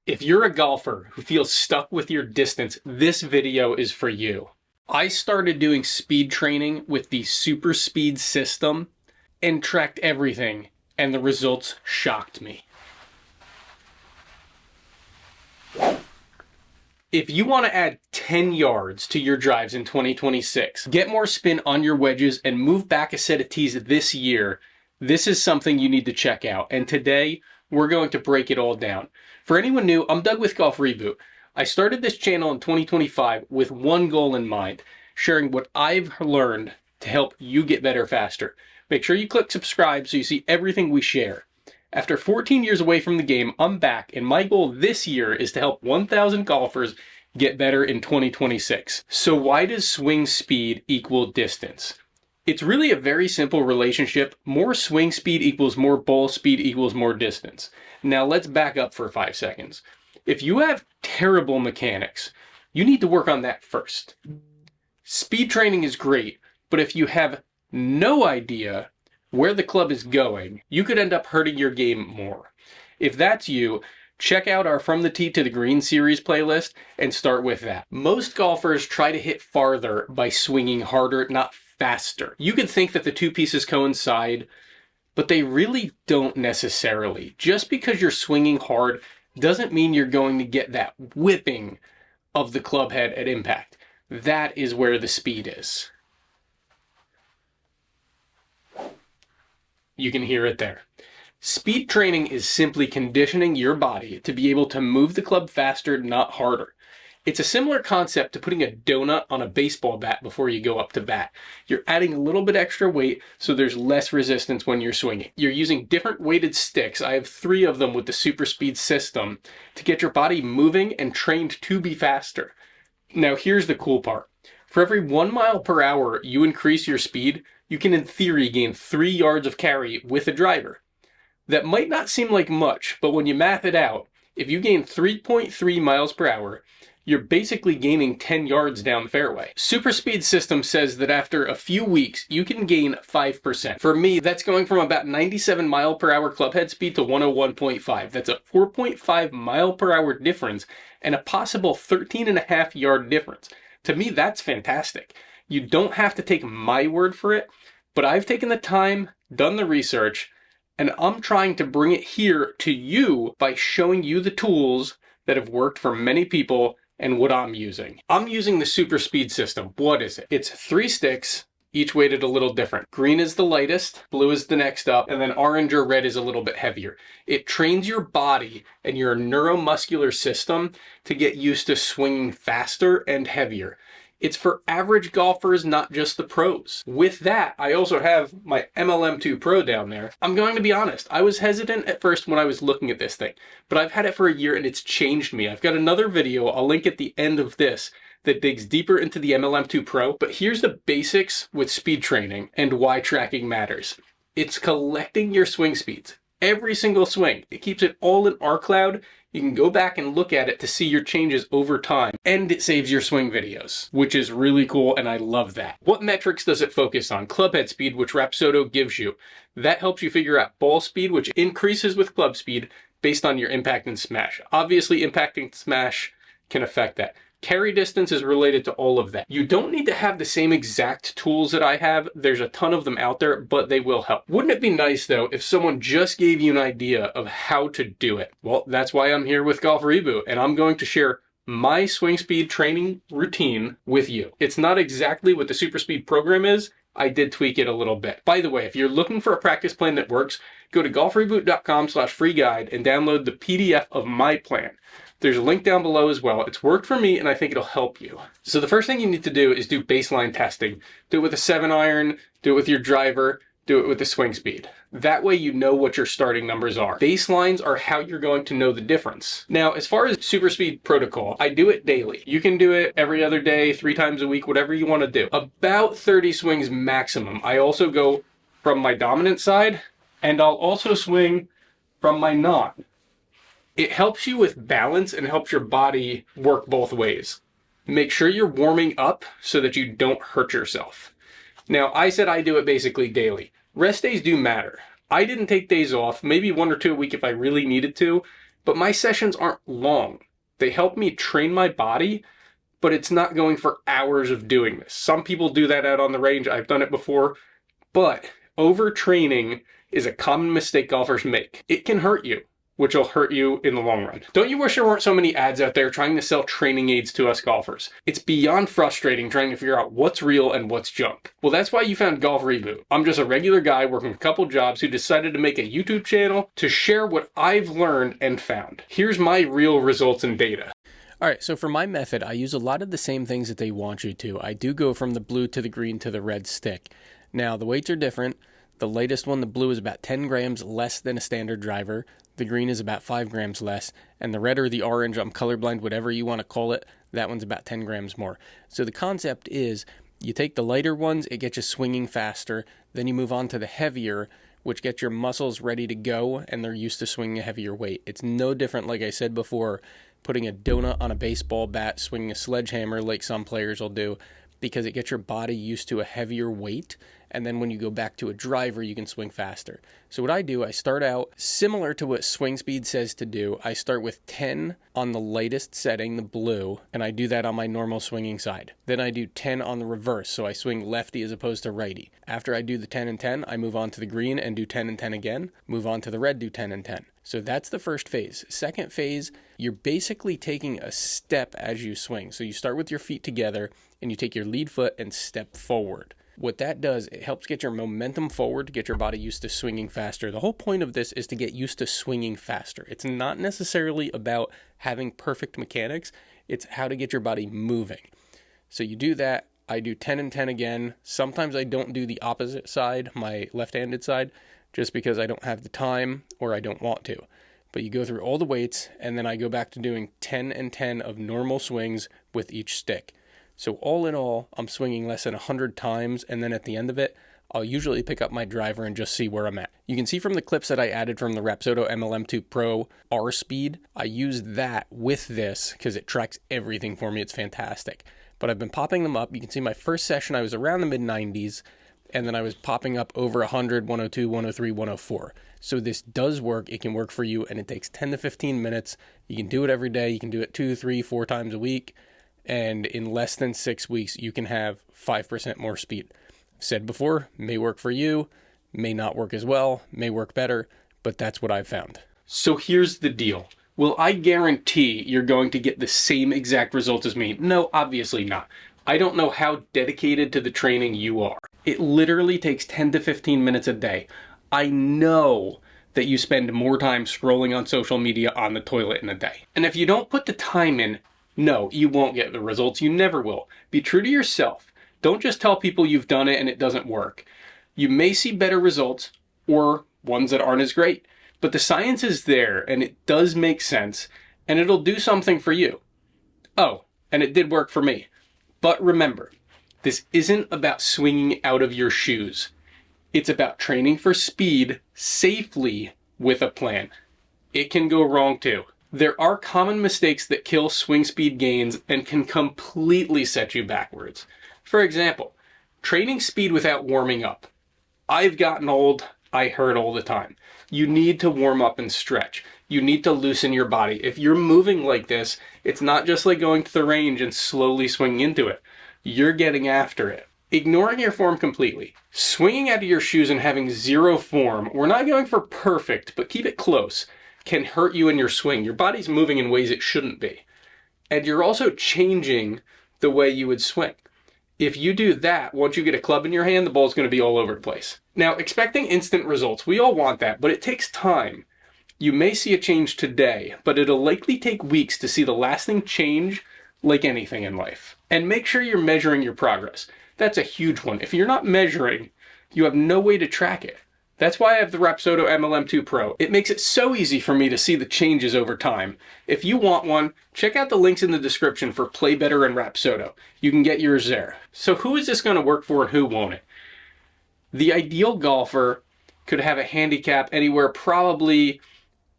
If you're a golfer who feels stuck with your distance, this video is for you. I started doing speed training with the super speed system and tracked everything, and the results shocked me. If you want to add 10 yards to your drives in 2026, get more spin on your wedges, and move back a set of tees this year, this is something you need to check out. And today, we're going to break it all down. For anyone new, I'm Doug with Golf Reboot. I started this channel in 2025 with one goal in mind, sharing what I've learned to help you get better faster. Make sure you click subscribe so you see everything we share. After 14 years away from the game, I'm back, and my goal this year is to help 1,000 golfers get better in 2026. So why does swing speed equal distance? It's really a very simple relationship. More swing speed equals more ball speed equals more distance. Now let's back up for 5 seconds. If you have terrible mechanics, you need to work on that first. Speed training is great, but if you have no idea where the club is going, you could end up hurting your game more. If that's you, check out our From the Tee to the Green series playlist and start with that. Most golfers try to hit farther by swinging harder, not faster. You could think that the two pieces coincide, but they really don't necessarily. Just because you're swinging hard doesn't mean you're going to get that whipping of the club head at impact. That is where the speed is. You can hear it there. Speed training is simply conditioning your body to be able to move the club faster, not harder. It's a similar concept to putting a donut on a baseball bat before you go up to bat. You're adding a little bit extra weight so there's less resistance when you're swinging. You're using different weighted sticks. I have 3 of them with the super speed system to get your body moving and trained to be faster. Now here's the cool part. For every 1 mile per hour you increase your speed, you can in theory gain 3 yards of carry with a driver. That might not seem like much, but when you math it out, if you gain 3.3 miles per hour, you're basically gaining 10 yards down the fairway. Super Speed System says that after a few weeks, you can gain 5%. For me, that's going from about 97 mile per hour clubhead speed to 101.5. That's a 4.5 mile per hour difference and a possible 13.5 yard difference. To me, that's fantastic. You don't have to take my word for it, but I've taken the time, done the research, and I'm trying to bring it here to you by showing you the tools that have worked for many people and what I'm using. I'm using the Super Speed System. What is it? It's 3 sticks, each weighted a little different. Green is the lightest, blue is the next up, and then orange or red is a little bit heavier. It trains your body and your neuromuscular system to get used to swinging faster and heavier. It's for average golfers, not just the pros. With that, I also have my MLM2Pro down there. I'm going to be honest, I was hesitant at first when I was looking at this thing, but I've had it for a year and it's changed me. I've got another video, I'll link at the end of this, that digs deeper into the MLM2Pro, but here's the basics with speed training and why tracking matters. It's collecting your swing speeds. Every single swing. It keeps it all in our cloud. You can go back and look at it to see your changes over time, and it saves your swing videos, which is really cool, and I love that. What metrics does it focus on? Clubhead speed, which Rapsodo gives you. That helps you figure out ball speed, which increases with club speed based on your impact and smash. Obviously, impact and smash can affect that. Carry distance is related to all of that. You don't need to have the same exact tools that I have. There's a ton of them out there, but they will help. Wouldn't it be nice though if someone just gave you an idea of how to do it? Well, that's why I'm here with Golf Reboot, and I'm going to share my swing speed training routine with you. It's not exactly what the Super Speed program is. I did tweak it a little bit. By the way, if you're looking for a practice plan that works, go to golfreboot.com/free guide and download the PDF of my plan. There's a link down below as well. It's worked for me and I think it'll help you. So the first thing you need to do is do baseline testing. Do it with a 7-iron, do it with your driver, do it with the swing speed. That way you know what your starting numbers are. Baselines are how you're going to know the difference. Now, as far as super speed protocol, I do it daily. You can do it every other day, 3 times a week, whatever you want to do. About 30 swings maximum. I also go from my dominant side and I'll also swing from my non. It helps you with balance and helps your body work both ways. Make sure you're warming up so that you don't hurt yourself. Now, I said I do it basically daily. Rest days do matter. I didn't take days off, maybe 1 or 2 a week if I really needed to, but my sessions aren't long. They help me train my body, but it's not going for hours of doing this. Some people do that out on the range. I've done it before, but overtraining is a common mistake golfers make. It can hurt you, which will hurt you in the long run. Don't you wish there weren't so many ads out there trying to sell training aids to us golfers? It's beyond frustrating trying to figure out what's real and what's junk. Well, that's why you found Golf Reboot. I'm just a regular guy working a couple jobs who decided to make a YouTube channel to share what I've learned and found. Here's my real results and data. All right, so for my method, I use a lot of the same things that they want you to. I do go from the blue to the green to the red stick. Now, the weights are different. The latest one, the blue, is about 10 grams less than a standard driver. The green is about 5 grams less. And the red or the orange, I'm colorblind, whatever you want to call it, that one's about 10 grams more. So the concept is you take the lighter ones, it gets you swinging faster. Then you move on to the heavier, which gets your muscles ready to go, and they're used to swinging a heavier weight. It's no different, like I said before, putting a donut on a baseball bat, swinging a sledgehammer like some players will do, because it gets your body used to a heavier weight, and then when you go back to a driver, you can swing faster. So what I do, I start out similar to what Swing Speed says to do. I start with 10 on the lightest setting, the blue, and I do that on my normal swinging side. Then I do 10 on the reverse, so I swing lefty as opposed to righty. After I do the 10 and 10, I move on to the green and do 10 and 10 again, move on to the red, do 10 and 10. So that's the first phase. Second phase, you're basically taking a step as you swing. So you start with your feet together and you take your lead foot and step forward. What that does, it helps get your momentum forward, to get your body used to swinging faster. The whole point of this is to get used to swinging faster. It's not necessarily about having perfect mechanics. It's how to get your body moving. So you do that. I do 10 and 10 again. Sometimes I don't do the opposite side, my left-handed side, just because I don't have the time or I don't want to. But you go through all the weights, and then I go back to doing 10 and 10 of normal swings with each stick. So all in all, I'm swinging less than 100 times, and then at the end of it, I'll usually pick up my driver and just see where I'm at. You can see from the clips that I added from the Rapsodo MLM2Pro R speed, I used that with this because it tracks everything for me. It's fantastic. But I've been popping them up. You can see my first session, I was around the mid-90s, and then I was popping up over 100, 102, 103, 104. So this does work. It can work for you, and it takes 10 to 15 minutes. You can do it every day. You can do it 2, 3, 4 times a week. And in less than 6 weeks, you can have 5% more speed. I've said before, may work for you, may not work as well, may work better, but that's what I've found. So here's the deal. Will I guarantee you're going to get the same exact results as me? No, obviously not. I don't know how dedicated to the training you are. It literally takes 10 to 15 minutes a day. I know that you spend more time scrolling on social media on the toilet in a day. And if you don't put the time in, no, you won't get the results. You never will. Be true to yourself. Don't just tell people you've done it and it doesn't work. You may see better results or ones that aren't as great, but the science is there and it does make sense and it'll do something for you. Oh, and it did work for me. But remember, this isn't about swinging out of your shoes. It's about training for speed safely with a plan. It can go wrong too. There are common mistakes that kill swing speed gains and can completely set you backwards. For example, training speed without warming up. I've gotten old, I hurt all the time. You need to warm up and stretch. You need to loosen your body. If you're moving like this, it's not just like going to the range and slowly swinging into it. You're getting after it. Ignoring your form completely. Swinging out of your shoes and having zero form, we're not going for perfect, but keep it close, can hurt you in your swing. Your body's moving in ways it shouldn't be. And you're also changing the way you would swing. If you do that, once you get a club in your hand, the ball's going to be all over the place. Now, expecting instant results, we all want that, but it takes time. You may see a change today, but it'll likely take weeks to see the lasting change, like anything in life. And make sure you're measuring your progress. That's a huge one. If you're not measuring, you have no way to track it. That's why I have the Rapsodo MLM2Pro. It makes it so easy for me to see the changes over time. If you want one, check out the links in the description for PlayBetter and Rapsodo. You can get yours there. So who is this going to work for and who won't it? The ideal golfer could have a handicap anywhere probably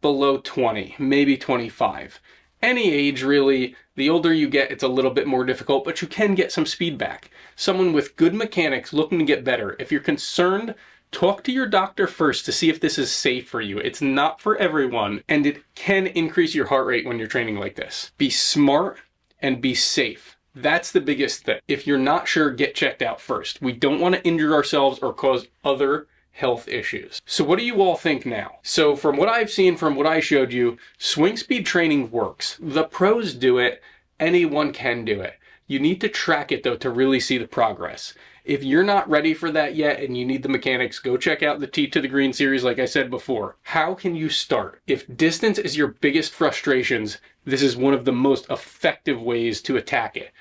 below 20, maybe 25. Any age really. The older you get, it's a little bit more difficult, but you can get some speed back. Someone with good mechanics looking to get better. If you're concerned Talk to your doctor first to see if this is safe for you. It's not for everyone, and it can increase your heart rate when you're training like this. Be smart and be safe. That's the biggest thing. If you're not sure, get checked out first. We don't want to injure ourselves or cause other health issues. So what do you all think now? So from what I've seen, from what I showed you, swing speed training works. The pros do it. Anyone can do it. You need to track it though to really see the progress. If you're not ready for that yet and you need the mechanics, go check out the Tee to the Green series like I said before. How can you start? If distance is your biggest frustrations, this is one of the most effective ways to attack it.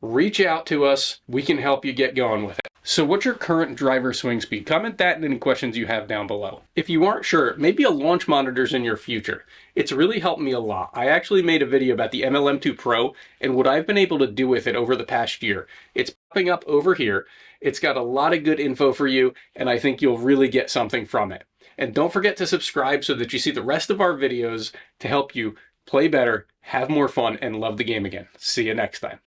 Reach out to us. We can help you get going with it. So what's your current driver swing speed? Comment that and any questions you have down below. If you aren't sure, maybe a launch monitor's in your future. It's really helped me a lot. I actually made a video about the MLM2Pro and what I've been able to do with it over the past year. It's popping up over here. It's got a lot of good info for you, and I think you'll really get something from it. And don't forget to subscribe so that you see the rest of our videos to help you play better, have more fun, and love the game again. See you next time.